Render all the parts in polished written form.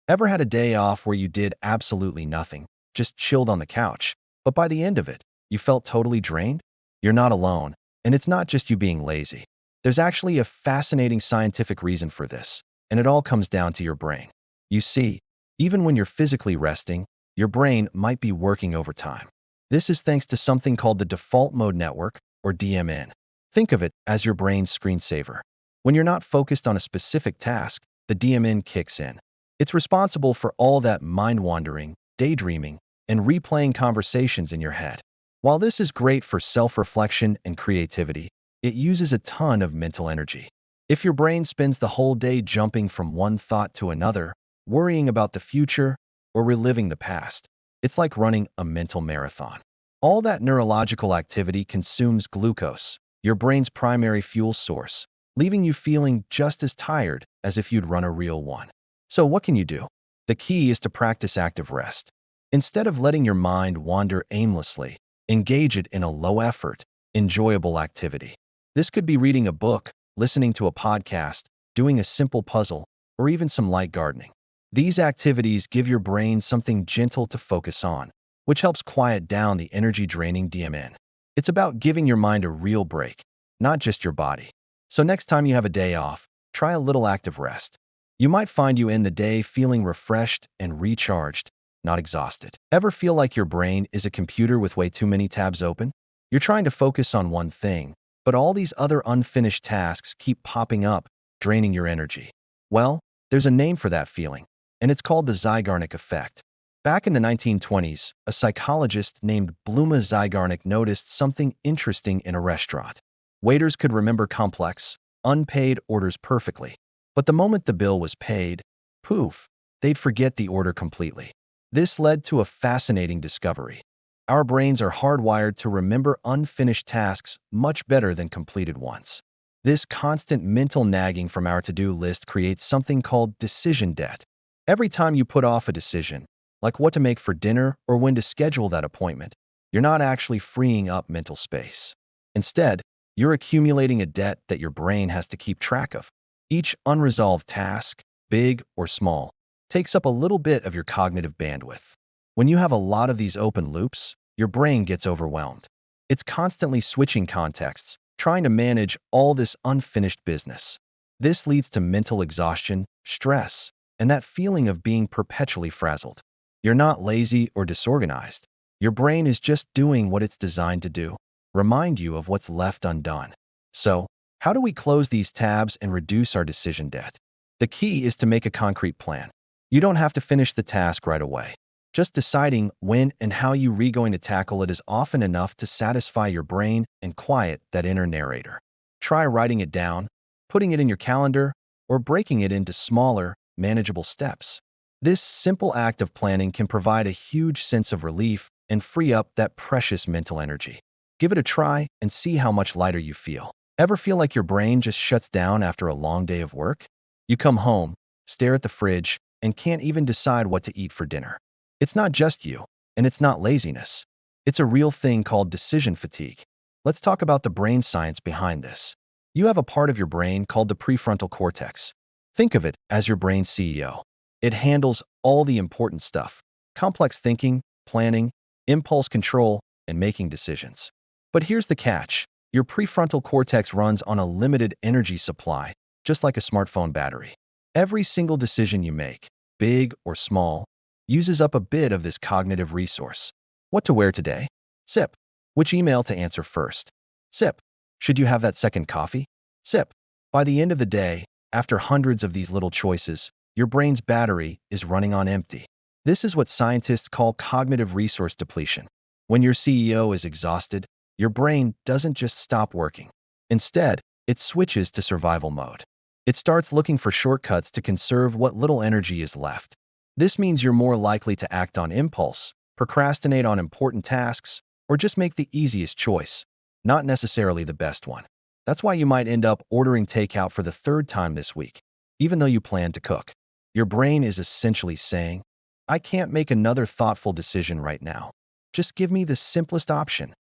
Ever had a day off where you did absolutely nothing, just chilled on the couch, but by the end of it, you felt totally drained? You're not alone, and it's not just you being lazy. There's actually a fascinating scientific reason for this, and it all comes down to your brain. You see, even when you're physically resting, your brain might be working overtime. This is thanks to something called the default mode network, or DMN. Think of it as your brain's screensaver. When you're not focused on a specific task, the DMN kicks in. It's responsible for all that mind-wandering, daydreaming, and replaying conversations in your head. While this is great for self-reflection and creativity, it uses a ton of mental energy. If your brain spends the whole day jumping from one thought to another, worrying about the future, or reliving the past, it's like running a mental marathon. All that neurological activity consumes glucose, your brain's primary fuel source, leaving you feeling just as tired as if you'd run a real one. So what can you do? The key is to practice active rest. Instead of letting your mind wander aimlessly, engage it in a low-effort, enjoyable activity. This could be reading a book, listening to a podcast, doing a simple puzzle, or even some light gardening. These activities give your brain something gentle to focus on, which helps quiet down the energy-draining DMN. It's about giving your mind a real break, not just your body. So next time you have a day off, try a little active rest. You might find you end the day feeling refreshed and recharged, not exhausted. Ever feel like your brain is a computer with way too many tabs open? You're trying to focus on one thing, but all these other unfinished tasks keep popping up, draining your energy. Well, there's a name for that feeling, and it's called the Zeigarnik Effect. Back in the 1920s, a psychologist named Bluma Zeigarnik noticed something interesting in a restaurant. Waiters could remember complex, unpaid orders perfectly. But the moment the bill was paid, poof, they'd forget the order completely. This led to a fascinating discovery. Our brains are hardwired to remember unfinished tasks much better than completed ones. This constant mental nagging from our to-do list creates something called decision debt. Every time you put off a decision, like what to make for dinner or when to schedule that appointment, you're not actually freeing up mental space. Instead, you're accumulating a debt that your brain has to keep track of. Each unresolved task, big or small, takes up a little bit of your cognitive bandwidth. When you have a lot of these open loops, your brain gets overwhelmed. It's constantly switching contexts, trying to manage all this unfinished business. This leads to mental exhaustion, stress, and that feeling of being perpetually frazzled. You're not lazy or disorganized. Your brain is just doing what it's designed to do, remind you of what's left undone. So, how do we close these tabs and reduce our decision debt? The key is to make a concrete plan. You don't have to finish the task right away. Just deciding when and how you're going to tackle it is often enough to satisfy your brain and quiet that inner narrator. Try writing it down, putting it in your calendar, or breaking it into smaller, manageable steps. This simple act of planning can provide a huge sense of relief and free up that precious mental energy. Give it a try and see how much lighter you feel. Ever feel like your brain just shuts down after a long day of work? You come home, stare at the fridge, and can't even decide what to eat for dinner. It's not just you, and it's not laziness. It's a real thing called decision fatigue. Let's talk about the brain science behind this. You have a part of your brain called the prefrontal cortex. Think of it as your brain's CEO. It handles all the important stuff: complex thinking, planning, impulse control, and making decisions. But here's the catch. Your prefrontal cortex runs on a limited energy supply, just like a smartphone battery. Every single decision you make, big or small, uses up a bit of this cognitive resource. What to wear today? Sip. Which email to answer first? Sip. Should you have that second coffee? Sip. By the end of the day, after hundreds of these little choices, your brain's battery is running on empty. This is what scientists call cognitive resource depletion. When your CEO is exhausted, your brain doesn't just stop working. Instead, it switches to survival mode. It starts looking for shortcuts to conserve what little energy is left. This means you're more likely to act on impulse, procrastinate on important tasks, or just make the easiest choice, not necessarily the best one. That's why you might end up ordering takeout for the third time this week, even though you plan to cook. Your brain is essentially saying, I can't make another thoughtful decision right now. Just give me the simplest option.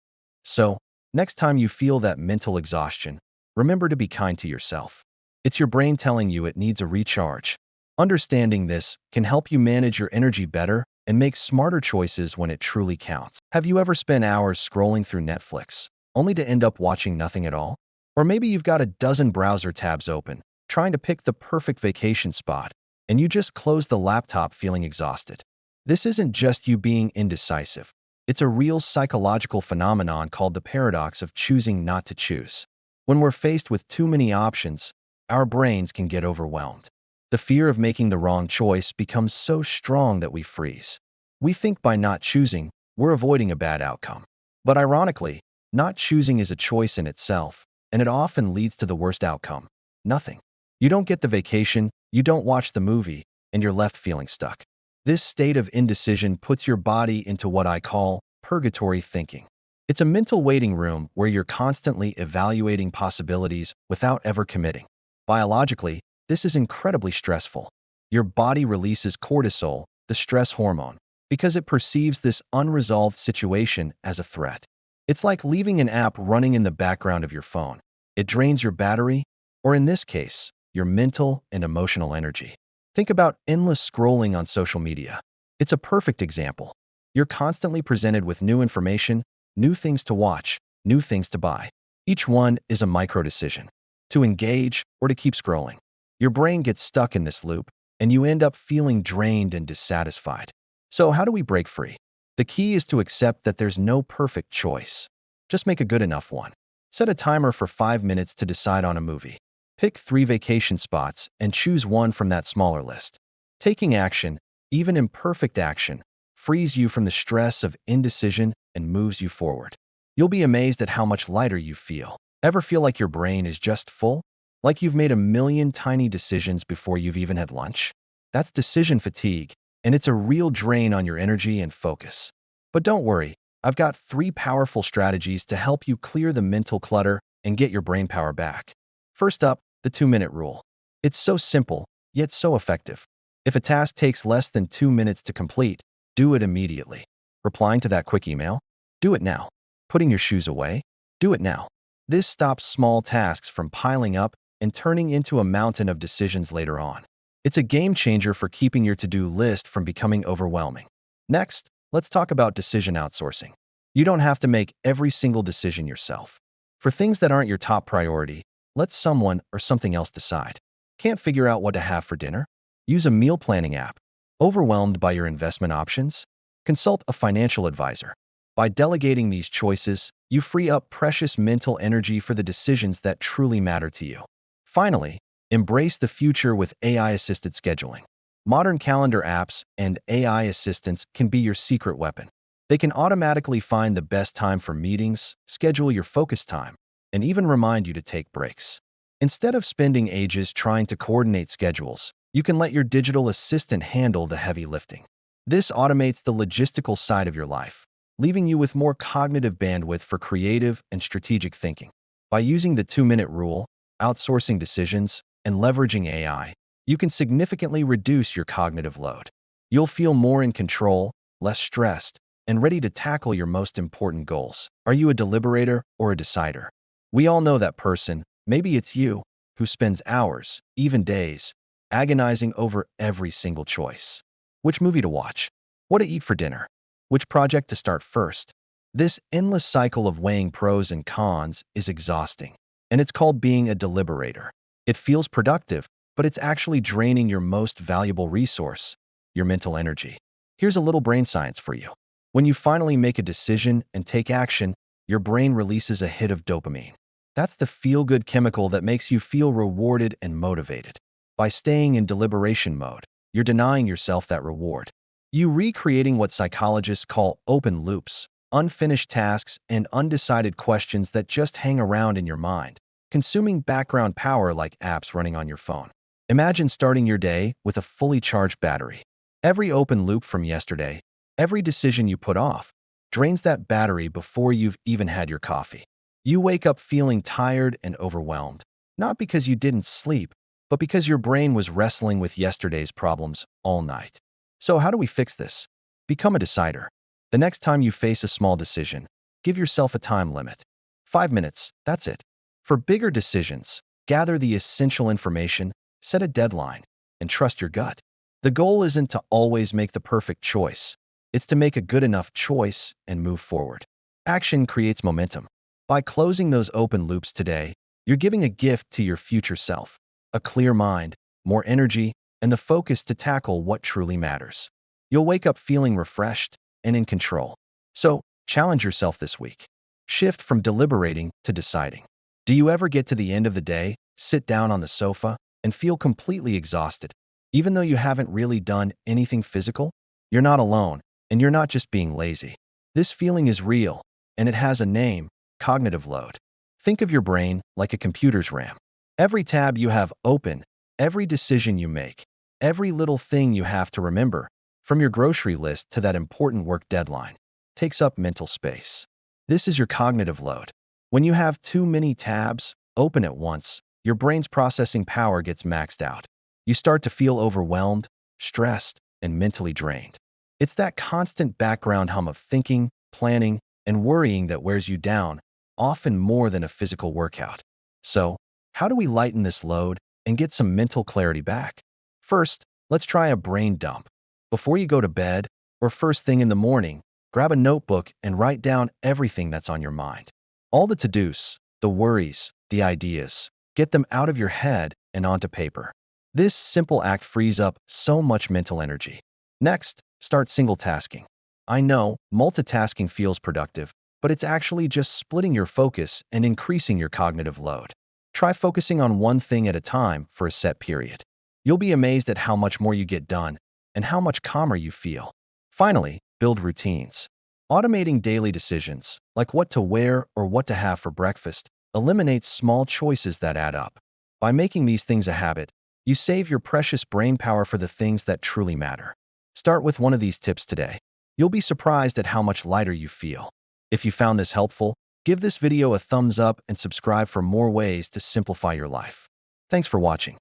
So, next time you feel that mental exhaustion, remember to be kind to yourself. It's your brain telling you it needs a recharge. Understanding this can help you manage your energy better and make smarter choices when it truly counts. Have you ever spent hours scrolling through Netflix, only to end up watching nothing at all? Or maybe you've got a dozen browser tabs open, trying to pick the perfect vacation spot, and you just close the laptop feeling exhausted. This isn't just you being indecisive. It's a real psychological phenomenon called the paradox of choosing not to choose. When we're faced with too many options, our brains can get overwhelmed. The fear of making the wrong choice becomes so strong that we freeze. We think by not choosing, we're avoiding a bad outcome. But ironically, not choosing is a choice in itself, and it often leads to the worst outcome: nothing. You don't get the vacation, you don't watch the movie, and you're left feeling stuck. This state of indecision puts your body into what I call purgatory thinking. It's a mental waiting room where you're constantly evaluating possibilities without ever committing. Biologically, this is incredibly stressful. Your body releases cortisol, the stress hormone, because it perceives this unresolved situation as a threat. It's like leaving an app running in the background of your phone. It drains your battery, or in this case, your mental and emotional energy. Think about endless scrolling on social media. It's a perfect example. You're constantly presented with new information, new things to watch, new things to buy. Each one is a micro decision: to engage or to keep scrolling. Your brain gets stuck in this loop, and you end up feeling drained and dissatisfied. So how do we break free? The key is to accept that there's no perfect choice. Just make a good enough one. Set a timer for 5 minutes to decide on a movie. Pick 3 vacation spots and choose one from that smaller list. Taking action, even imperfect action, frees you from the stress of indecision and moves you forward. You'll be amazed at how much lighter you feel. Ever feel like your brain is just full? Like you've made a million tiny decisions before you've even had lunch? That's decision fatigue, and it's a real drain on your energy and focus. But don't worry, I've got 3 powerful strategies to help you clear the mental clutter and get your brain power back. First up, the 2-minute rule. It's so simple, yet so effective. If a task takes less than 2 minutes to complete, do it immediately. Replying to that quick email? Do it now. Putting your shoes away? Do it now. This stops small tasks from piling up and turning into a mountain of decisions later on. It's a game changer for keeping your to-do list from becoming overwhelming. Next, let's talk about decision outsourcing. You don't have to make every single decision yourself. For things that aren't your top priority, let someone or something else decide. Can't figure out what to have for dinner? Use a meal planning app. Overwhelmed by your investment options? Consult a financial advisor. By delegating these choices, you free up precious mental energy for the decisions that truly matter to you. Finally, embrace the future with AI-assisted scheduling. Modern calendar apps and AI assistants can be your secret weapon. They can automatically find the best time for meetings, schedule your focus time, and even remind you to take breaks. Instead of spending ages trying to coordinate schedules, you can let your digital assistant handle the heavy lifting. This automates the logistical side of your life, leaving you with more cognitive bandwidth for creative and strategic thinking. By using the 2-minute rule, outsourcing decisions, and leveraging AI, you can significantly reduce your cognitive load. You'll feel more in control, less stressed, and ready to tackle your most important goals. Are you a deliberator or a decider? We all know that person, maybe it's you, who spends hours, even days, agonizing over every single choice. Which movie to watch? What to eat for dinner? Which project to start first? This endless cycle of weighing pros and cons is exhausting, and it's called being a deliberator. It feels productive, but it's actually draining your most valuable resource, your mental energy. Here's a little brain science for you. When you finally make a decision and take action, your brain releases a hit of dopamine. That's the feel-good chemical that makes you feel rewarded and motivated. By staying in deliberation mode, you're denying yourself that reward. You recreating what psychologists call open loops, unfinished tasks, and undecided questions that just hang around in your mind, consuming background power like apps running on your phone. Imagine starting your day with a fully charged battery. Every open loop from yesterday, every decision you put off, drains that battery before you've even had your coffee. You wake up feeling tired and overwhelmed, not because you didn't sleep, but because your brain was wrestling with yesterday's problems all night. So how do we fix this? Become a decider. The next time you face a small decision, give yourself a time limit. 5 minutes, that's it. For bigger decisions, gather the essential information, set a deadline, and trust your gut. The goal isn't to always make the perfect choice. It's to make a good enough choice and move forward. Action creates momentum. By closing those open loops today, you're giving a gift to your future self, a clear mind, more energy, and the focus to tackle what truly matters. You'll wake up feeling refreshed and in control. So, challenge yourself this week. Shift from deliberating to deciding. Do you ever get to the end of the day, sit down on the sofa, and feel completely exhausted, even though you haven't really done anything physical? You're not alone, and you're not just being lazy. This feeling is real, and it has a name: cognitive load. Think of your brain like a computer's RAM. Every tab you have open, every decision you make, every little thing you have to remember, from your grocery list to that important work deadline, takes up mental space. This is your cognitive load. When you have too many tabs open at once, your brain's processing power gets maxed out. You start to feel overwhelmed, stressed, and mentally drained. It's that constant background hum of thinking, planning, and worrying that wears you down, often more than a physical workout. So, how do we lighten this load and get some mental clarity back? First, let's try a brain dump. Before you go to bed, or first thing in the morning, grab a notebook and write down everything that's on your mind. All the to-dos, the worries, the ideas. Get them out of your head and onto paper. This simple act frees up so much mental energy. Next, start single tasking. I know multitasking feels productive, but it's actually just splitting your focus and increasing your cognitive load. Try focusing on one thing at a time for a set period. You'll be amazed at how much more you get done and how much calmer you feel. Finally, build routines. Automating daily decisions, like what to wear or what to have for breakfast, eliminates small choices that add up. By making these things a habit, you save your precious brain power for the things that truly matter. Start with one of these tips today. You'll be surprised at how much lighter you feel. If you found this helpful, give this video a thumbs up and subscribe for more ways to simplify your life. Thanks for watching.